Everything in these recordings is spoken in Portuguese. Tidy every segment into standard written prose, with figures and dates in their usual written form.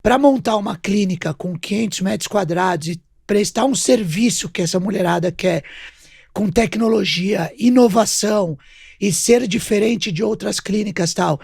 para montar uma clínica com 500 metros quadrados e prestar um serviço que essa mulherada quer, com tecnologia, inovação e ser diferente de outras clínicas e tal.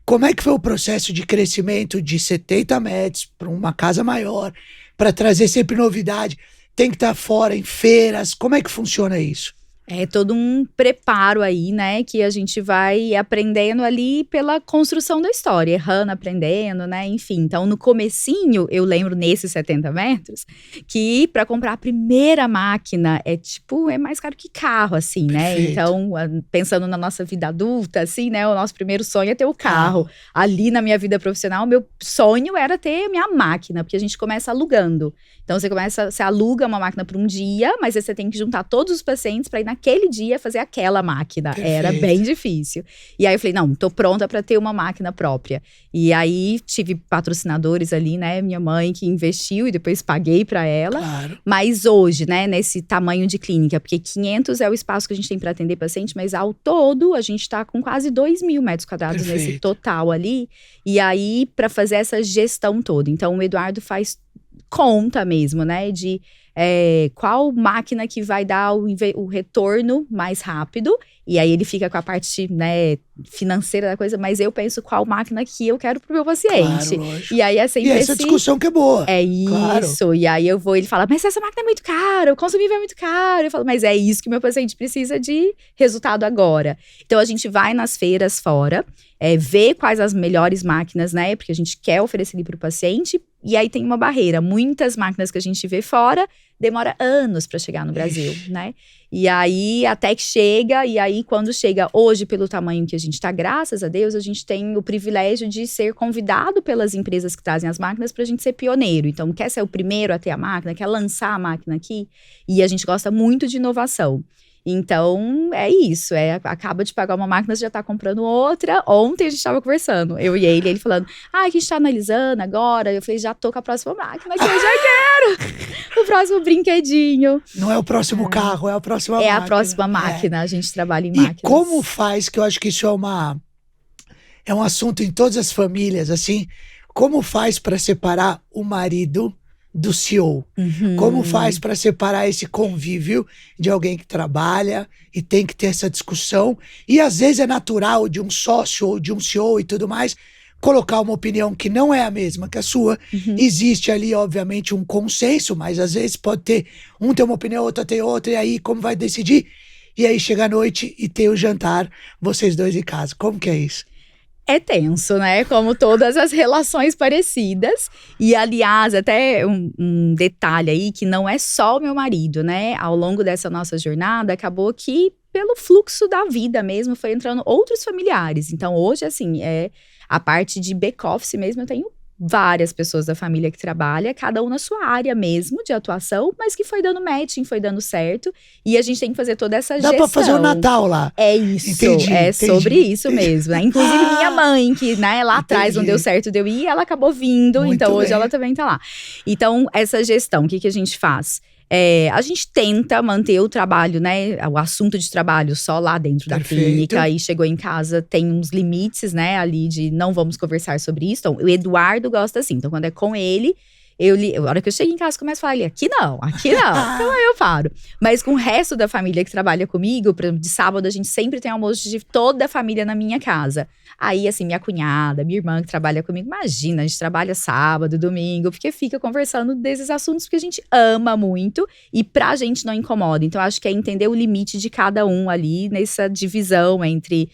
Como é que foi o processo de crescimento de 70 metros para uma casa maior, para trazer sempre novidade? Tem que estar fora em feiras. Como é que funciona isso? É todo um preparo aí, né, que a gente vai aprendendo ali pela construção da história, errando, aprendendo, né, enfim. Então, no comecinho, eu lembro nesses 70 metros, que para comprar a primeira máquina é mais caro que carro, assim, né? Perfeito. Então, pensando na nossa vida adulta, assim, né, o nosso primeiro sonho é ter o carro. Ali na minha vida profissional, meu sonho era ter minha máquina, porque a gente começa alugando. Então, você aluga uma máquina por um dia, mas aí você tem que juntar todos os pacientes para ir naquele dia fazer aquela máquina. Perfeito. Era bem difícil. E aí eu falei, não, tô pronta para ter uma máquina própria. E aí tive patrocinadores ali, né, minha mãe que investiu e depois paguei para ela. Claro. Mas hoje, né, nesse tamanho de clínica, porque 500 é o espaço que a gente tem para atender paciente, mas ao todo a gente tá com quase 2.000 metros quadrados Perfeito. nesse total ali. E aí, para fazer essa gestão toda. Então, o Eduardo faz conta mesmo, né, de qual máquina que vai dar o retorno mais rápido, e aí ele fica com a parte, né, financeira da coisa, mas eu penso qual máquina que eu quero pro meu paciente. Claro, lógico. E aí é sempre essa discussão que é boa. É Claro. isso, e aí ele fala, mas essa máquina é muito cara, o consumível é muito caro. Eu falo, mas é isso que meu paciente precisa de resultado agora. Então a gente vai nas feiras fora, vê quais as melhores máquinas, né, porque a gente quer oferecer ali pro paciente. E aí tem uma barreira, muitas máquinas que a gente vê fora, demora anos para chegar no Brasil, né? E aí, até que chega, e aí quando chega hoje, pelo tamanho que a gente tá, graças a Deus, a gente tem o privilégio de ser convidado pelas empresas que trazem as máquinas pra gente ser pioneiro. Então, quer ser o primeiro a ter a máquina, quer lançar a máquina aqui, e a gente gosta muito de inovação. Então, é isso, acaba de pagar uma máquina, você já tá comprando outra. Ontem a gente tava conversando, eu e ele falando, que a gente tá analisando agora. Eu falei, já tô com a próxima máquina, que eu já quero o próximo brinquedinho. Não é o próximo carro, é a próxima máquina. É a próxima máquina, a gente trabalha em máquinas. E como faz, que eu acho que isso é um assunto em todas as famílias, assim, como faz para separar o marido do CEO? Como faz para separar esse convívio de alguém que trabalha e tem que ter essa discussão? E às vezes é natural de um sócio ou de um CEO e tudo mais colocar uma opinião que não é a mesma que a sua. Existe ali, obviamente, um consenso, mas às vezes pode ter, um tem uma opinião, outro tem outra, e aí como vai decidir? E aí chega a noite e tem o jantar, vocês dois em casa. Como que é isso? É tenso, né? Como todas as relações parecidas. E, aliás, até um detalhe aí, que não é só o meu marido, né? Ao longo dessa nossa jornada, acabou que, pelo fluxo da vida mesmo, foi entrando outros familiares. Então, hoje, assim, a parte de back-office mesmo, eu tenho várias pessoas da família que trabalha, cada um na sua área mesmo de atuação, mas que foi dando matching, foi dando certo, e a gente tem que fazer toda essa gestão. Dá pra fazer o Natal lá. É isso, entendi. Sobre isso mesmo, né? Inclusive minha mãe, que, né, lá atrás não deu certo de eu ir, ela acabou vindo, Muito então hoje bem. ela também tá lá. Então, essa gestão, o que a gente faz? A gente tenta manter o trabalho, né, o assunto de trabalho só lá dentro da clínica. Aí chegou em casa, tem uns limites, né, ali de não vamos conversar sobre isso. Então, o Eduardo gosta assim, então quando é com ele, a hora que eu chego em casa, começo a falar, aqui não. Então aí eu paro. Mas com o resto da família que trabalha comigo, por exemplo, de sábado a gente sempre tem almoço de toda a família na minha casa. Aí, assim, minha cunhada, minha irmã que trabalha comigo, imagina, a gente trabalha sábado, domingo, porque fica conversando desses assuntos que a gente ama muito e pra gente não incomoda. Então, acho que é entender o limite de cada um ali nessa divisão entre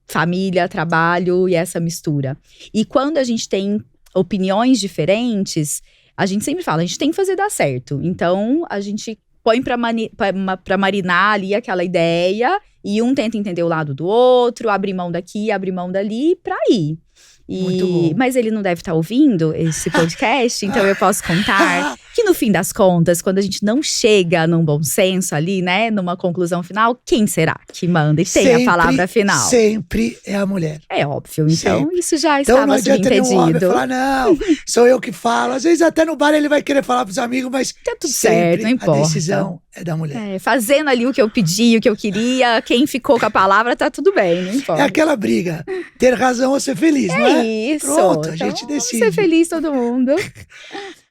família, trabalho e essa mistura. E quando a gente tem opiniões diferentes, a gente sempre fala, a gente tem que fazer dar certo. Então, a gente põe pra marinar ali aquela ideia e um tenta entender o lado do outro, abre mão daqui, abre mão dali, pra ir. Muito bom. Mas ele não deve estar ouvindo esse podcast, então eu posso contar que no fim das contas, quando a gente não chega num bom senso ali, né, numa conclusão final, quem será que manda e tem a palavra final? Sempre é a mulher. É óbvio, então Sempre. isso já Então não estava adianta nenhum homem subentendido. falar, não, sou eu que falo. Às vezes até no bar ele vai querer falar pros amigos, mas Tá tudo sempre certo, não importa. a decisão é da mulher. É, fazendo ali o que eu pedi, o que eu queria, quem ficou com a palavra, tá tudo bem, não importa. É aquela briga, ter razão ou ser feliz, não é? Isso. Pronto, a então, gente vamos decide. ser feliz todo mundo.